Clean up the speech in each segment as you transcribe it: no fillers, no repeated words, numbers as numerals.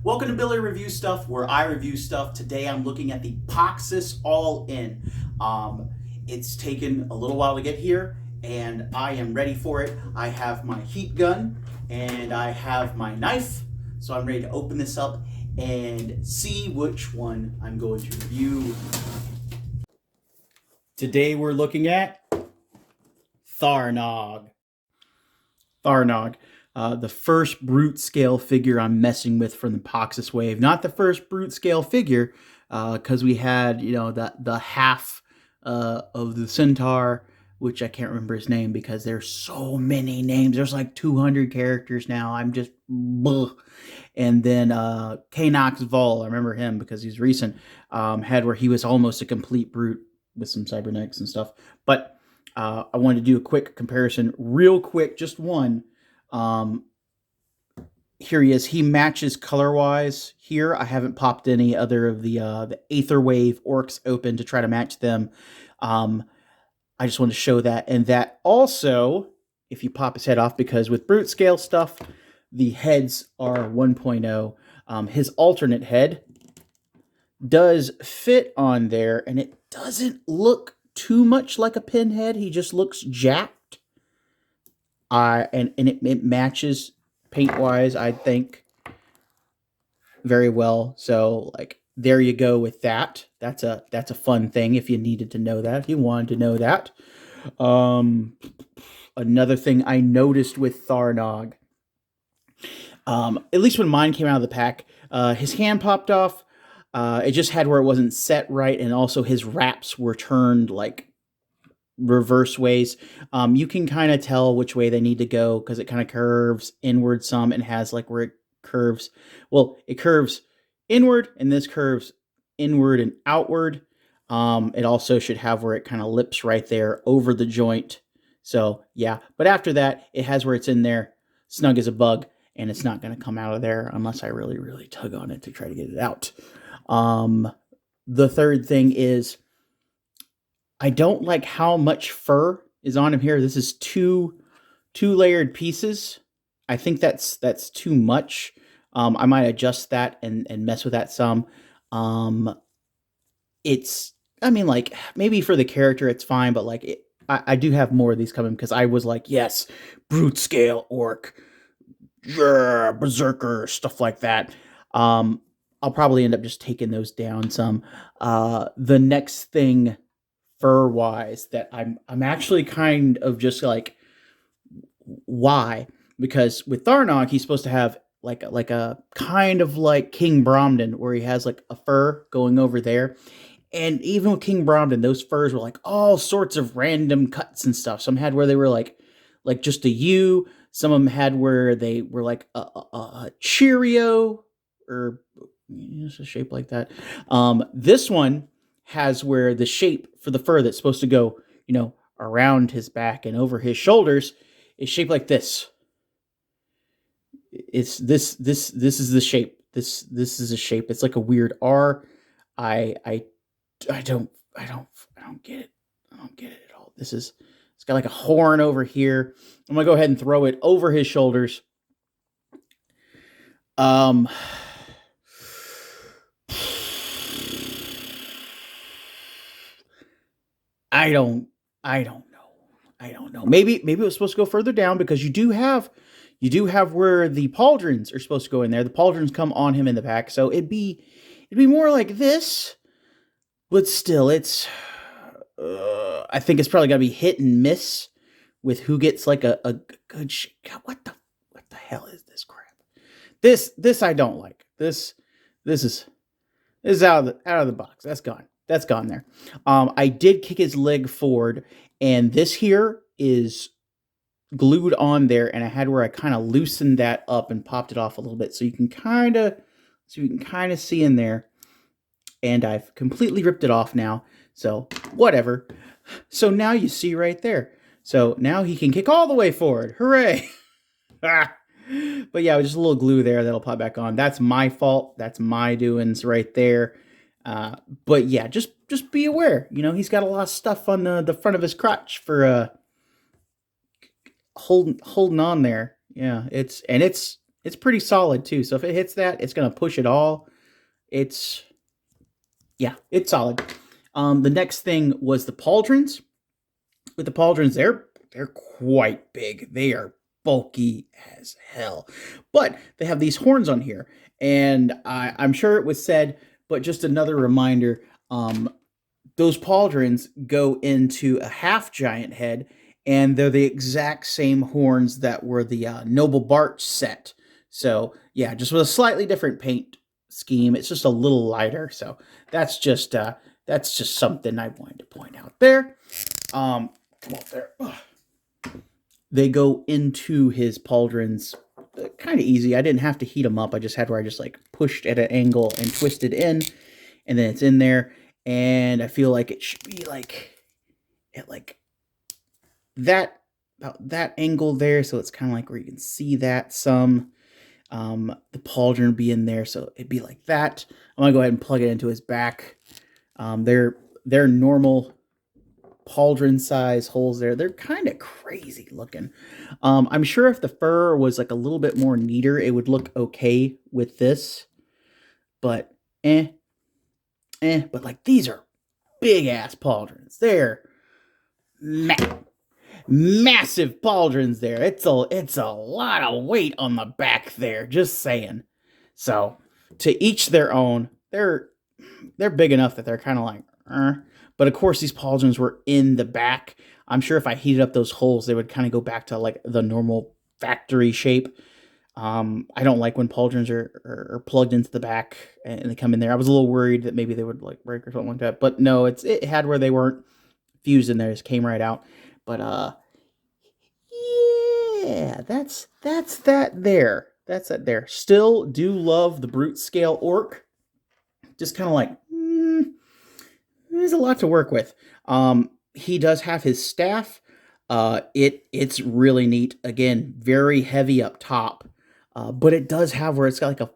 Welcome to Billy Review Stuff, where I review stuff. Today I'm looking at the Poxxus All-In. It's taken a little while to get here, and I am ready for it. I have my heat gun, and I have my knife, so I'm ready to open this up and see which one I'm going to review. Today we're looking at Tharnog. Tharnog. The first brute scale figure I'm messing with from the Poxxus wave. Not the first brute scale figure, because we had, the half of the centaur, which I can't remember his name because there's so many names. There's like 200 characters now. I'm just, bleh. And then Knox Vol, I remember him because he's recent, had where he was almost a complete brute with some cybernetics and stuff. But I wanted to do a quick comparison, real quick, just one. Here he is. He matches color-wise here. I haven't popped any other of the Aether Wave Orcs open to try to match them. I just want to show that. And that also, if you pop his head off, because with brute scale stuff, the heads are 1.0. His alternate head does fit on there, and it doesn't look too much like a pinhead. He just looks jacked. And it matches paint-wise, I think, very well. So, like, there you go with that. That's a fun thing if you needed to know that, if you wanted to know that. Another thing I noticed with Tharnog, at least when mine came out of the pack, his hand popped off. It just had where it wasn't set right, and also his wraps were turned, like, reverse ways. You can kind of tell which way they need to go because it kind of curves inward some and has like where it curves. Well, it curves inward and this curves inward and outward. It also should have where it kind of lips right there over the joint. So yeah, but after that, it has where it's in there, snug as a bug, and it's not going to come out of there unless I really, really tug on it to try to get it out. The third thing is, I don't like how much fur is on him here. This is two layered pieces. I think that's too much. I might adjust that and mess with that some. I mean, like, maybe for the character it's fine, but like I do have more of these coming because I was like, yes, brute scale orc, yeah, berserker, stuff like that. I'll probably end up just taking those down some. The next thing fur-wise that I'm actually kind of just like, why? Because with Tharnog, he's supposed to have like a kind of like King Bromden, where he has like a fur going over there. And even with King Bromden, those furs were like all sorts of random cuts and stuff. Some had where they were like just a U. Some of them had where they were like a Cheerio, or just a shape like that. This one has where the shape for the fur that's supposed to go, around his back and over his shoulders is shaped like this. It's this is the shape. This is a shape. It's like a weird R. I don't get it. I don't get it at all. It's got like a horn over here. I'm gonna go ahead and throw it over his shoulders. I don't know. Maybe it was supposed to go further down because you do have where the pauldrons are supposed to go in there. The pauldrons come on him in the back, so it'd be more like this. But still, it's I think it's probably gotta be hit and miss with who gets like a good shit. God, what the hell is this crap? This I don't like. This is out of the box. That's gone. That's gone there. I did kick his leg forward, and this here is glued on there, and I had where I kind of loosened that up and popped it off a little bit, so you can kind of see in there. And I've completely ripped it off now. So whatever. So now you see right there. So now he can kick all the way forward. Hooray! But yeah, just a little glue there that'll pop back on. That's my fault. That's my doings right there. But yeah, just be aware. He's got a lot of stuff on the front of his crotch for holding on there. Yeah, it's It's pretty solid too. So if it hits that, it's gonna push it all. It's yeah, it's solid. The next thing was the pauldrons. With the pauldrons, they're quite big. They are bulky as hell, but they have these horns on here, and I'm sure it was said, but just another reminder. Those pauldrons go into a half giant head, and they're the exact same horns that were the Noble Bart set. So yeah, just with a slightly different paint scheme. It's just a little lighter. So that's just something I wanted to point out there. Come on there. Ugh. They go into his pauldrons kind of easy. I didn't have to heat them up. I just had where I just like pushed at an angle and twisted in, and then it's in there. And I feel like it should be like at like that about that angle there. So it's kind of like where you can see that some. The pauldron be in there, so it'd be like that. I'm gonna go ahead and plug it into his back. They're normal pauldron size holes there. They're kind of crazy looking. I'm sure if the fur was like a little bit more neater, it would look okay with this. But but like these are big ass pauldrons. They're massive pauldrons there. It's a lot of weight on the back there. Just saying. So to each their own. They're big enough that they're kind of like. But of course, these pauldrons were in the back. I'm sure if I heated up those holes, they would kind of go back to like the normal factory shape. I don't like when pauldrons are plugged into the back and they come in there. I was a little worried that maybe they would like break or something like that. But no, it had where they weren't fused in there. It just came right out. But yeah, that's that there. That's that there. Still do love the brute scale orc. Just kind of like there's a lot to work with. He does have his staff. It's really neat. Again, very heavy up top, but it does have where it's got like a.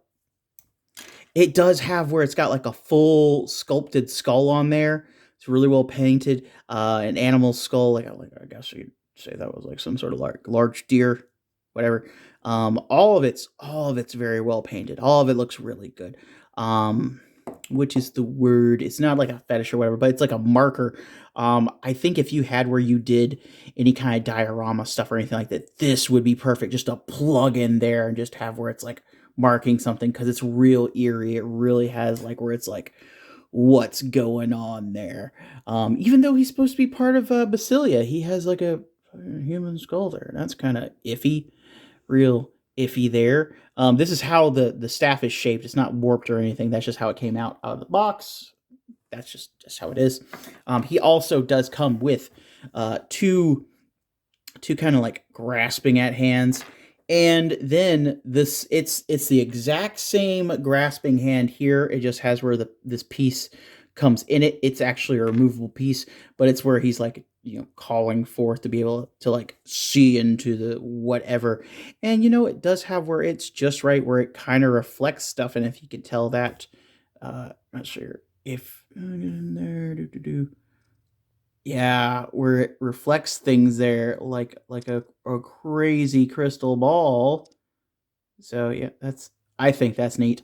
It does have where it's got like a full sculpted skull on there. It's really well painted. An animal skull, like I guess you'd say that was like some sort of large deer, whatever. All of it's very well painted. All of it looks really good. Which is the word? It's not like a fetish or whatever, but it's like a marker. I think if you had where you did any kind of diorama stuff or anything like that, this would be perfect just to plug in there and just have where it's like marking something because it's real eerie. It really has like where it's like, what's going on there? Even though he's supposed to be part of Basilia, he has like a human skull there. That's kind of iffy, real iffy there. This is how the staff is shaped. It's not warped or anything. That's just how it came out of the box. That's just how it is. He also does come with two kind of like grasping at hands. And then it's the exact same grasping hand here. It just has where this piece comes in it. It's actually a removable piece, but it's where he's like, calling forth to be able to like see into the whatever. And it does have where it's just right where it kind of reflects stuff. And if you can tell that, not sure if in there, yeah, where it reflects things there like a crazy crystal ball. So yeah, I think that's neat.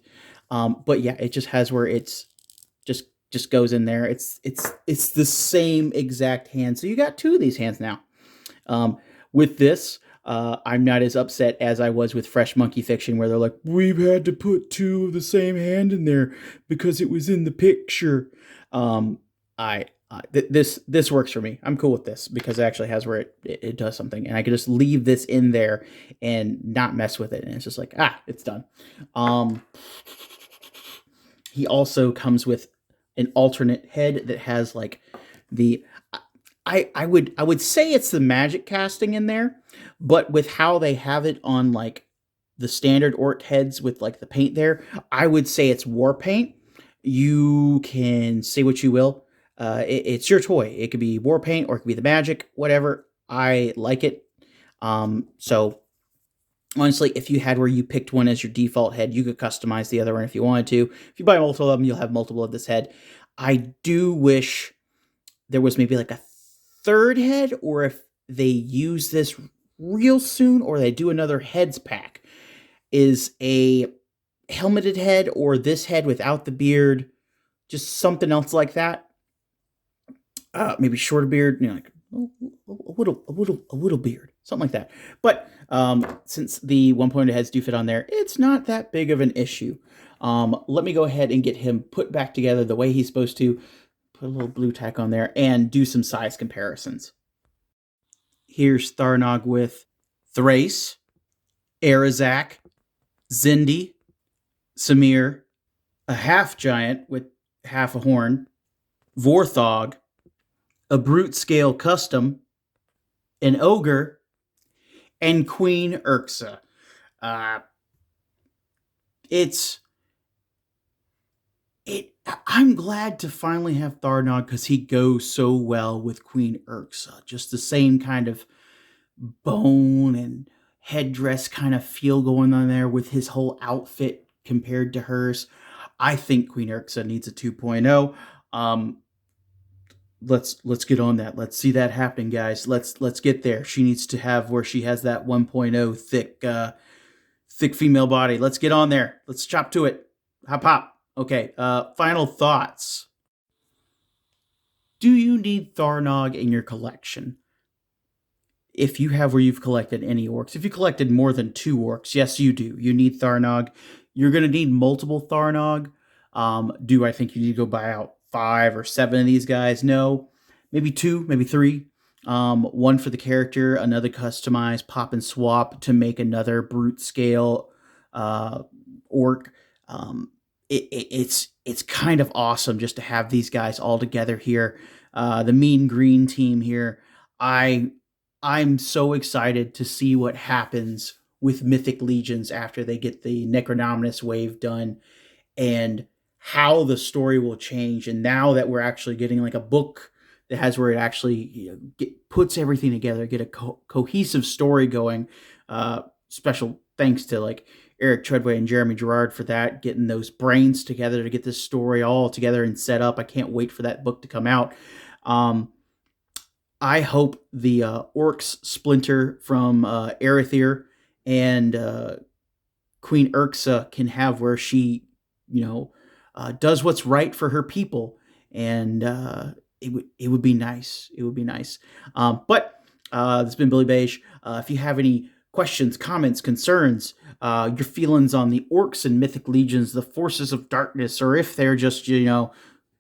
But yeah, it just has where it's just goes in there. It's the same exact hand. So you got two of these hands now. With this, I'm not as upset as I was with Fresh Monkey Fiction, where they're like, we've had to put two of the same hand in there because it was in the picture. This works for me. I'm cool with this because it actually has where it does something, and I can just leave this in there and not mess with it, and it's just like it's done. He also comes with an alternate head that has like the I would say it's the magic casting in there, but with how they have it on like the standard orc heads with like the paint there, I would say it's war paint. You can say what you will. It's your toy. It could be war paint or it could be the magic, whatever. I like it. So honestly, if you had where you picked one as your default head, you could customize the other one if you wanted to. If you buy multiple of them, you'll have multiple of this head. I do wish there was maybe like a third head, or if they use this real soon, or they do another heads pack. is a helmeted head or this head without the beard, just something else like that. Maybe shorter beard, like a little beard, something like that. But since the 1.0 heads do fit on there, it's not that big of an issue. Let me go ahead and get him put back together the way he's supposed to. Put a little blue tack on there and do some size comparisons. Here's Tharnog with Thrace, Arazak, Zindi, Samir, a half giant with half a horn, Vorthog, a brute scale custom, an ogre, and Queen Urxa. I'm glad to finally have Tharnog because he goes so well with Queen Urxa. Just the same kind of bone and headdress kind of feel going on there with his whole outfit compared to hers. I think Queen Urxa needs a 2.0. Let's get on that. Let's see that happening, guys. Let's get there. She needs to have where she has that 1.0 thick female body. Let's get on there. Let's chop to it. Hop hop. Okay. Final thoughts. Do you need Tharnog in your collection? If you have where you've collected any orcs, if you collected more than 2 orcs, yes, you do. You need Tharnog. You're going to need multiple Tharnog. Do I think you need to go buy out 5 or 7 of these guys? No. Maybe 2, maybe 3. One for the character, another customized pop and swap to make another brute scale orc. It's kind of awesome just to have these guys all together here. The Mean Green team here. I'm so excited to see what happens with Mythic Legions after they get the Necronominus wave done and how the story will change. And now that we're actually getting like a book that has where it actually puts everything together, get a cohesive story going. Special thanks to like Eric Treadway and Jeremy Gerard for that, getting those brains together to get this story all together and set up. I can't wait for that book to come out. I hope the orcs splinter from Erethyr and Queen Urxa can have where she, does what's right for her people, and it would be nice. It would be nice. But this has been Billy Beige. If you have any questions, comments, concerns, your feelings on the orcs and Mythic Legions, the forces of darkness, or if they're just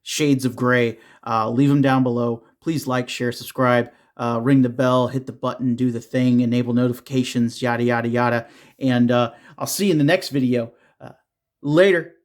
shades of gray, leave them down below. Please like, share, subscribe, ring the bell, hit the button, do the thing, enable notifications, yada, yada, yada. And I'll see you in the next video. Later.